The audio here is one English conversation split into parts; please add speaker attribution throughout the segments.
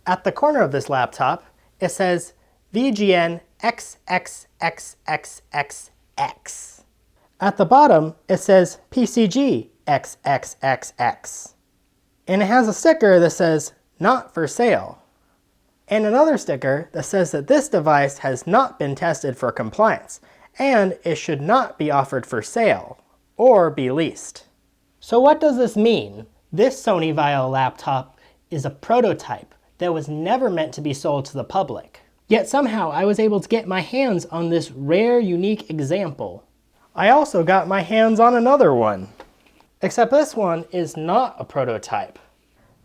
Speaker 1: At the corner of this laptop, it says VGN XXXXXX. At the bottom, it says PCG XXXX. And it has a sticker that says not for sale. And another sticker that says that this device has not been tested for compliance, and it should not be offered for sale or be leased. So what does this mean? This Sony Vaio laptop is a prototype that was never meant to be sold to the public. Yet somehow I was able to get my hands on this rare, unique example. I also got my hands on another one. Except this one is not a prototype.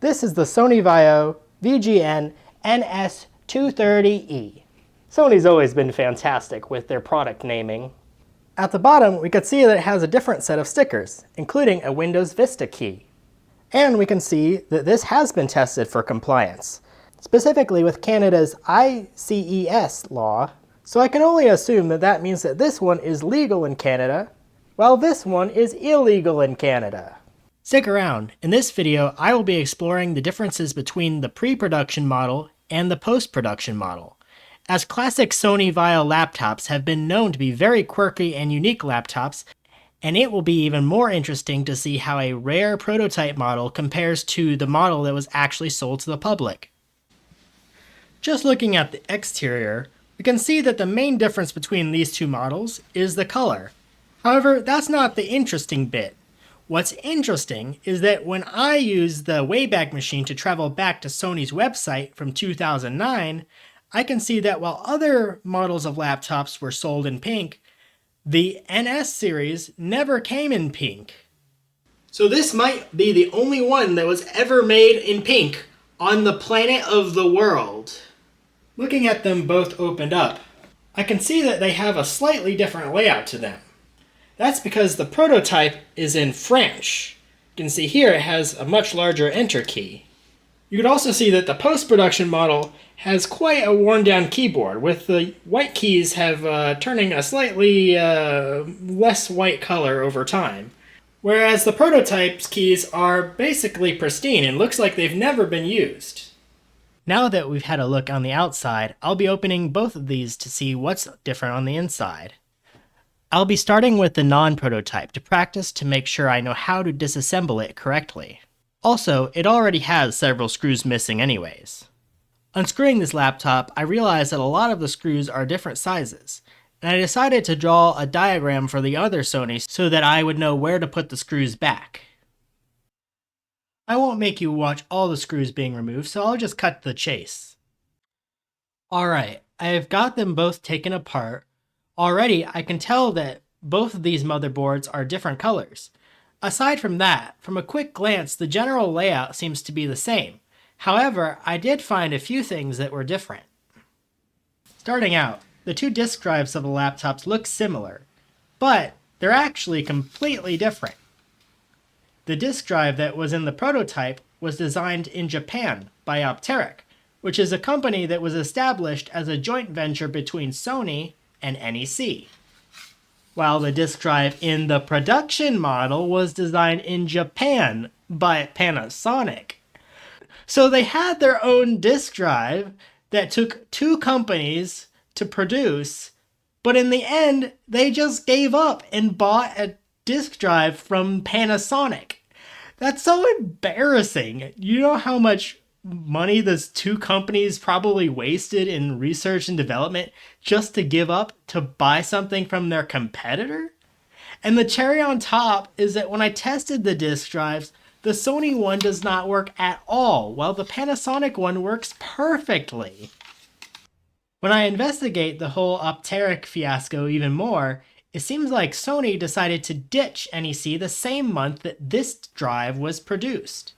Speaker 1: This is the Sony Vaio VGN NS 230E. Sony's always been fantastic with their product naming. At the bottom, we can see that it has a different set of stickers, including a Windows Vista key. And we can see that this has been tested for compliance, specifically with Canada's ICES law, so I can only assume that that means that this one is legal in Canada, while this one is illegal in Canada. Stick around. In this video, I will be exploring the differences between the pre-production model and the post-production model, as classic Sony Vaio laptops have been known to be very quirky and unique laptops, and it will be even more interesting to see how a rare prototype model compares to the model that was actually sold to the public. Just looking at the exterior, we can see that the main difference between these two models is the color. However, that's not the interesting bit. What's interesting is that when I use the Wayback Machine to travel back to Sony's website from 2009, I can see that while other models of laptops were sold in pink, the NS series never came in pink. So this might be the only one that was ever made in pink on the planet of the world. Looking at them both opened up, I can see that they have a slightly different layout to them. That's because the prototype is in French. You can see here it has a much larger enter key. You can also see that the post-production model has quite a worn-down keyboard, with the white keys turning a slightly less white color over time. Whereas the prototype's keys are basically pristine and looks like they've never been used. Now that we've had a look on the outside, I'll be opening both of these to see what's different on the inside. I'll be starting with the non-prototype to practice to make sure I know how to disassemble it correctly. Also, it already has several screws missing anyways. Unscrewing this laptop, I realized that a lot of the screws are different sizes, and I decided to draw a diagram for the other Sony so that I would know where to put the screws back. I won't make you watch all the screws being removed, so I'll just cut to the chase. Alright, I've got them both taken apart. Already, I can tell that both of these motherboards are different colors. Aside from that, from a quick glance, the general layout seems to be the same. However, I did find a few things that were different. Starting out, the two disk drives of the laptops look similar, but they're actually completely different. The disk drive that was in the prototype was designed in Japan by Opteric, which is a company that was established as a joint venture between Sony and NEC. While the disk drive in the production model was designed in Japan by Panasonic. So they had their own disk drive that took two companies to produce, but in the end, they just gave up and bought a disk drive from Panasonic. That's so embarrassing. You know how much money those two companies probably wasted in research and development just to give up to buy something from their competitor? And the cherry on top is that when I tested the disk drives, the Sony one does not work at all, while the Panasonic one works perfectly. When I investigate the whole Opteric fiasco even more, it seems like Sony decided to ditch NEC the same month that this drive was produced.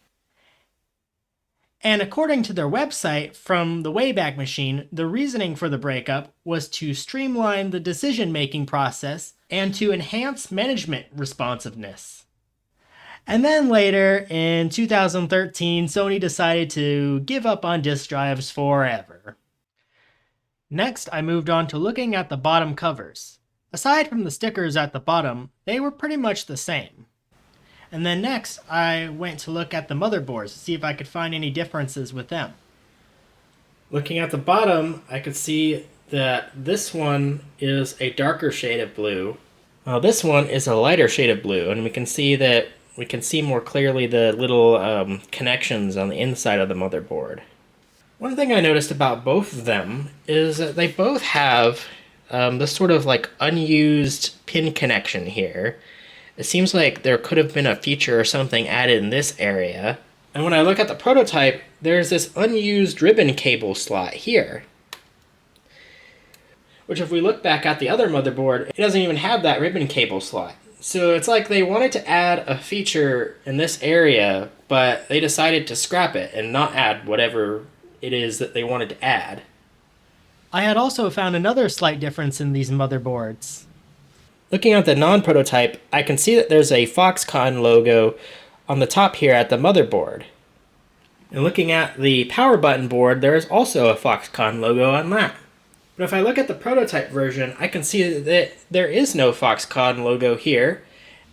Speaker 1: And according to their website, from the Wayback Machine, the reasoning for the breakup was to streamline the decision-making process and to enhance management responsiveness. And then later, in 2013, Sony decided to give up on disk drives forever. Next, I moved on to looking at the bottom covers. Aside from the stickers at the bottom, they were pretty much the same. And then next, I went to look at the motherboards to see if I could find any differences with them. Looking at the bottom, I could see that this one is a darker shade of blue. This one is a lighter shade of blue, and we can see more clearly the little connections on the inside of the motherboard. One thing I noticed about both of them is that they both have this sort of like unused pin connection here. It seems like there could have been a feature or something added in this area. And when I look at the prototype, there's this unused ribbon cable slot here. Which if we look back at the other motherboard, it doesn't even have that ribbon cable slot. So it's like they wanted to add a feature in this area, but they decided to scrap it and not add whatever it is that they wanted to add. I had also found another slight difference in these motherboards. Looking at the non-prototype, I can see that there's a Foxconn logo on the top here at the motherboard. And looking at the power button board, there is also a Foxconn logo on that. But if I look at the prototype version, I can see that there is no Foxconn logo here,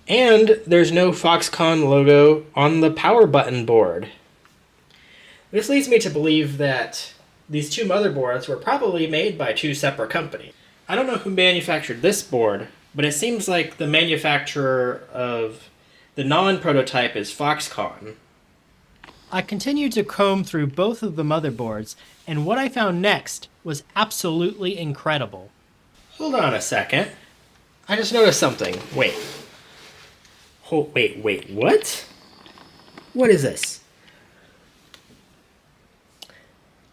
Speaker 1: and there's no Foxconn logo on the power button board. This leads me to believe that these two motherboards were probably made by two separate companies. I don't know who manufactured this board, but it seems like the manufacturer of the non-prototype is Foxconn. I continued to comb through both of the motherboards, and what I found next was absolutely incredible. Hold on a second. I just noticed something. Wait. Wait, what? What is this?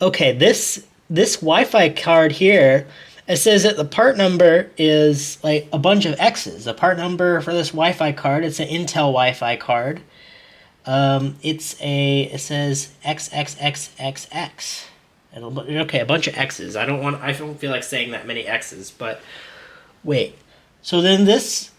Speaker 1: Okay, this Wi-Fi card here, it says that the part number is like a bunch of X's. The part number for this Wi-Fi card, it's an Intel Wi-Fi card. It says XXXXX. Okay, a bunch of X's. I don't feel like saying that many X's, but wait. So then this,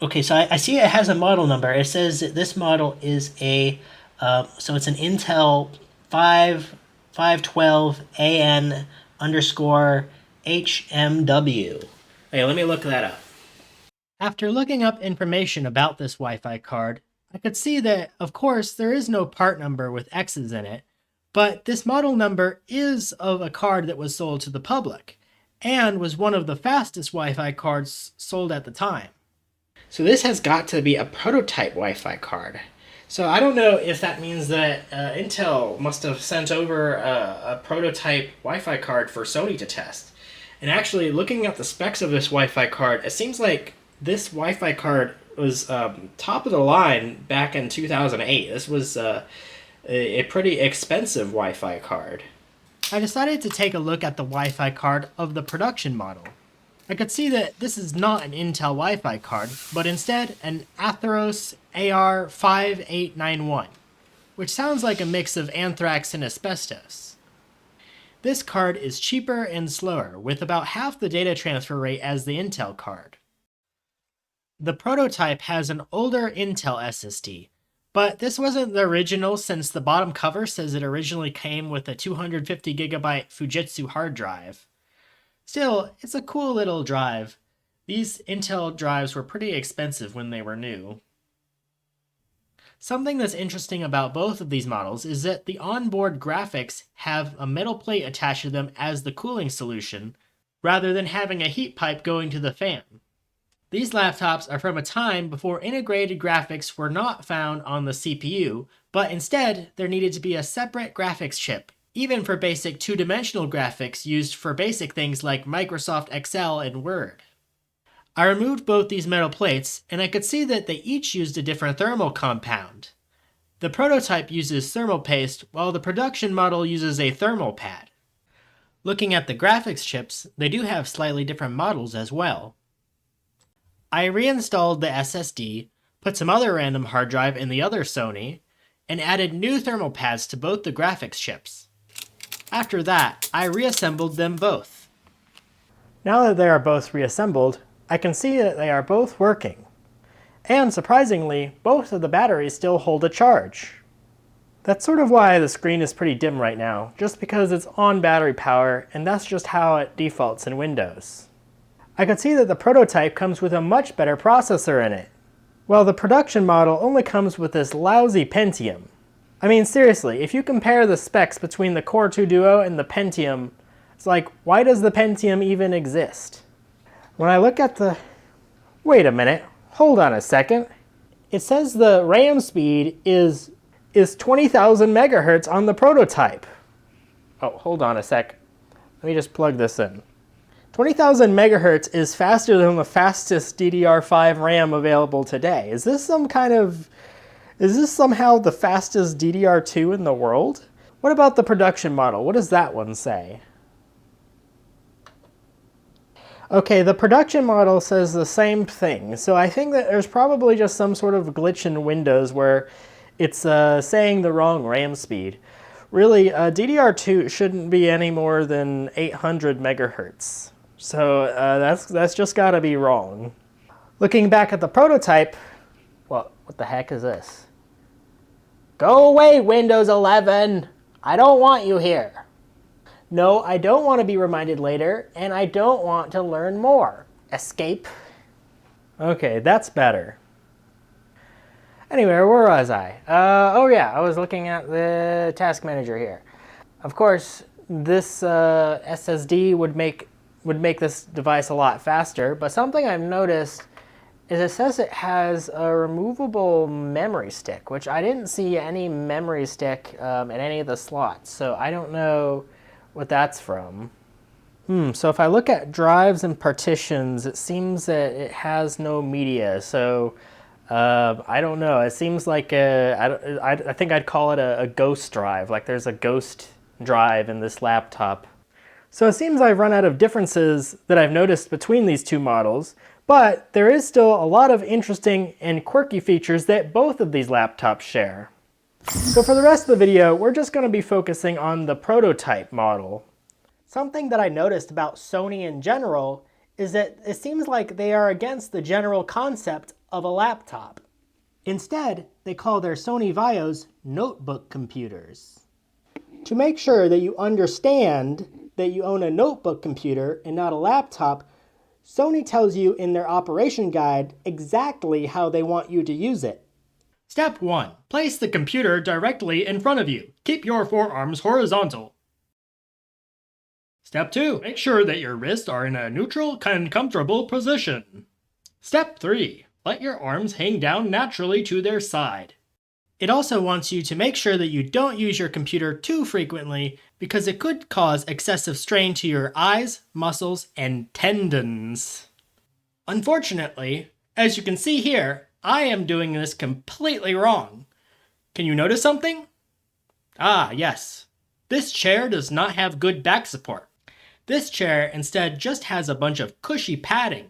Speaker 1: okay, so I see it has a model number. It says that this model is so it's an Intel 512 AN underscore HMW. Hey, let me look that up. After looking up information about this Wi-Fi card, I could see that, of course, there is no part number with X's in it, but this model number is of a card that was sold to the public, and was one of the fastest Wi-Fi cards sold at the time. So this has got to be a prototype Wi-Fi card. So I don't know if that means that Intel must have sent over a prototype Wi-Fi card for Sony to test. And actually, looking at the specs of this Wi-Fi card, it seems like this Wi-Fi card was top of the line back in 2008. This was a pretty expensive Wi-Fi card. I decided to take a look at the Wi-Fi card of the production model. I could see that this is not an Intel Wi-Fi card, but instead an Atheros AR5891, which sounds like a mix of anthrax and asbestos. This card is cheaper and slower, with about half the data transfer rate as the Intel card. The prototype has an older Intel SSD, but this wasn't the original since the bottom cover says it originally came with a 250GB Fujitsu hard drive. Still, it's a cool little drive. These Intel drives were pretty expensive when they were new. Something that's interesting about both of these models is that the onboard graphics have a metal plate attached to them as the cooling solution, rather than having a heat pipe going to the fan. These laptops are from a time before integrated graphics were not found on the CPU, but instead there needed to be a separate graphics chip, even for basic two-dimensional graphics used for basic things like Microsoft Excel and Word. I removed both these metal plates, and I could see that they each used a different thermal compound. The prototype uses thermal paste, while the production model uses a thermal pad. Looking at the graphics chips, they do have slightly different models as well. I reinstalled the SSD, put some other random hard drive in the other Sony, and added new thermal pads to both the graphics chips. After that, I reassembled them both. Now that they are both reassembled, I can see that they are both working. And surprisingly, both of the batteries still hold a charge. That's sort of why the screen is pretty dim right now, just because it's on battery power, and that's just how it defaults in Windows. I could see that the prototype comes with a much better processor in it, while the production model only comes with this lousy Pentium. I mean, seriously, if you compare the specs between the Core 2 Duo and the Pentium, it's like, why does the Pentium even exist? When I look at the... Wait a minute, hold on a second. It says the RAM speed is 20,000 megahertz on the prototype. Oh, hold on a sec. Let me just plug this in. 20,000 megahertz is faster than the fastest DDR5 RAM available today. Is this somehow the fastest DDR2 in the world? What about the production model? What does that one say? Okay, the production model says the same thing. So I think that there's probably just some sort of glitch in Windows where it's saying the wrong RAM speed. Really, DDR2 shouldn't be any more than 800 megahertz. So that's just gotta be wrong. Looking back at the prototype, what the heck is this? Go away, Windows 11! I don't want you here. No, I don't want to be reminded later, and I don't want to learn more. Escape. Okay, that's better. Anyway, where was I? Oh yeah, I was looking at the task manager here. Of course, this SSD would make this device a lot faster, but something I've noticed is it says it has a removable memory stick, which I didn't see any memory stick in any of the slots, so I don't know what that's from. So if I look at drives and partitions, it seems that it has no media, so I don't know. It seems like I think I'd call it a ghost drive, like there's a ghost drive in this laptop. So it seems I've run out of differences that I've noticed between these two models, but there is still a lot of interesting and quirky features that both of these laptops share. So for the rest of the video, we're just going to be focusing on the prototype model. Something that I noticed about Sony in general is that it seems like they are against the general concept of a laptop. Instead, they call their Sony Vaios notebook computers. To make sure that you understand that you own a notebook computer and not a laptop, Sony tells you in their operation guide exactly how they want you to use it.
Speaker 2: Step 1. Place the computer directly in front of you. Keep your forearms horizontal. Step 2. Make sure that your wrists are in a neutral and comfortable position. Step 3. Let your arms hang down naturally to their side. It also wants you to make sure that you don't use your computer too frequently because it could cause excessive strain to your eyes, muscles, and tendons. Unfortunately, as you can see here, I am doing this completely wrong. Can you notice something? Ah, yes. This chair does not have good back support. This chair instead just has a bunch of cushy padding,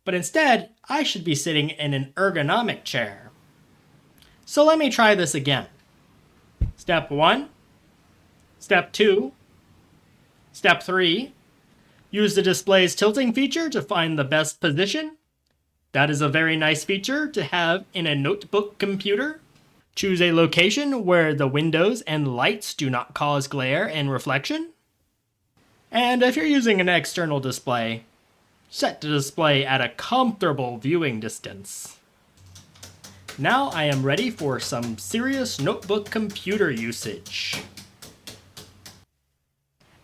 Speaker 2: but instead I should be sitting in an ergonomic chair. So let me try this again. Step 1, Step 2, Step 3. Use the display's tilting feature to find the best position. That is a very nice feature to have in a notebook computer. Choose a location where the windows and lights do not cause glare and reflection. And if you're using an external display, set the display at a comfortable viewing distance. Now I am ready for some serious notebook computer usage.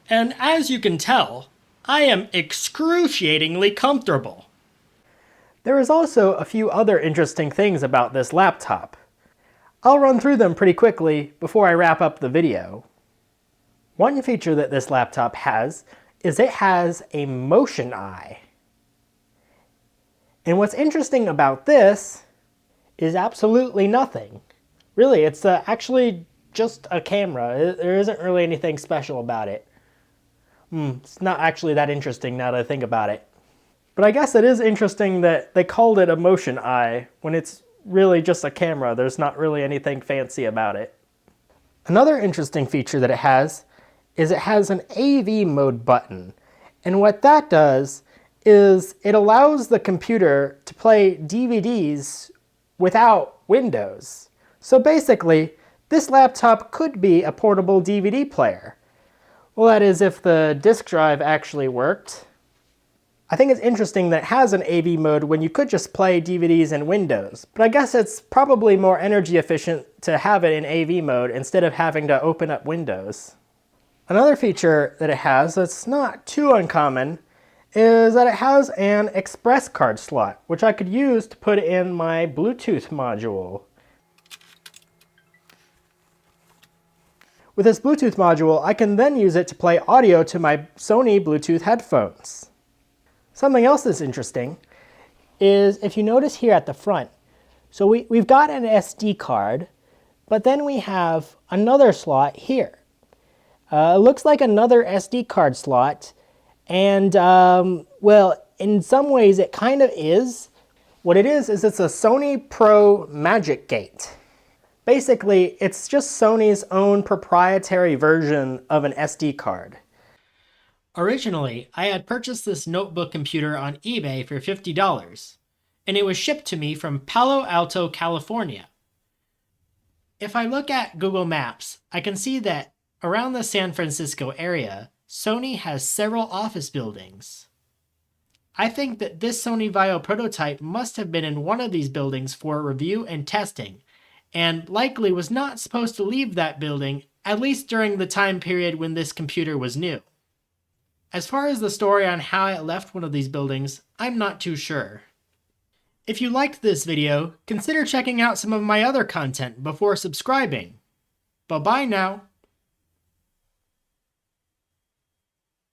Speaker 2: And as you can tell, I am excruciatingly comfortable.
Speaker 1: There is also a few other interesting things about this laptop. I'll run through them pretty quickly before I wrap up the video. One feature that this laptop has is it has a motion eye. And what's interesting about this is absolutely nothing. Really, it's actually just a camera. There isn't really anything special about it. It's not actually that interesting now that I think about it. But I guess it is interesting that they called it a motion eye when it's really just a camera. There's not really anything fancy about it. Another interesting feature that it has is it has an AV mode button. And what that does is it allows the computer to play DVDs without Windows. So basically, this laptop could be a portable DVD player. Well, that is if the disk drive actually worked. I think it's interesting that it has an AV mode when you could just play DVDs in Windows, but I guess it's probably more energy efficient to have it in AV mode instead of having to open up Windows. Another feature that it has that's not too uncommon is that it has an express card slot, which I could use to put in my Bluetooth module. With this Bluetooth module, I can then use it to play audio to my Sony Bluetooth headphones. Something else that's interesting is if you notice here at the front, so we've got an SD card, but then we have another slot here. It looks like another SD card slot, and well, in some ways it kind of is. What it is it's a Sony Pro Magic Gate. Basically, it's just Sony's own proprietary version of an SD card.
Speaker 2: Originally, I had purchased this notebook computer on eBay for $50, and it was shipped to me from Palo Alto, California. If I look at Google Maps, I can see that around the San Francisco area, Sony has several office buildings. I think that this Sony Vaio prototype must have been in one of these buildings for review and testing, and likely was not supposed to leave that building, at least during the time period when this computer was new. As far as the story on how it left one of these buildings, I'm not too sure. If you liked this video, consider checking out some of my other content before subscribing. Bye-bye now.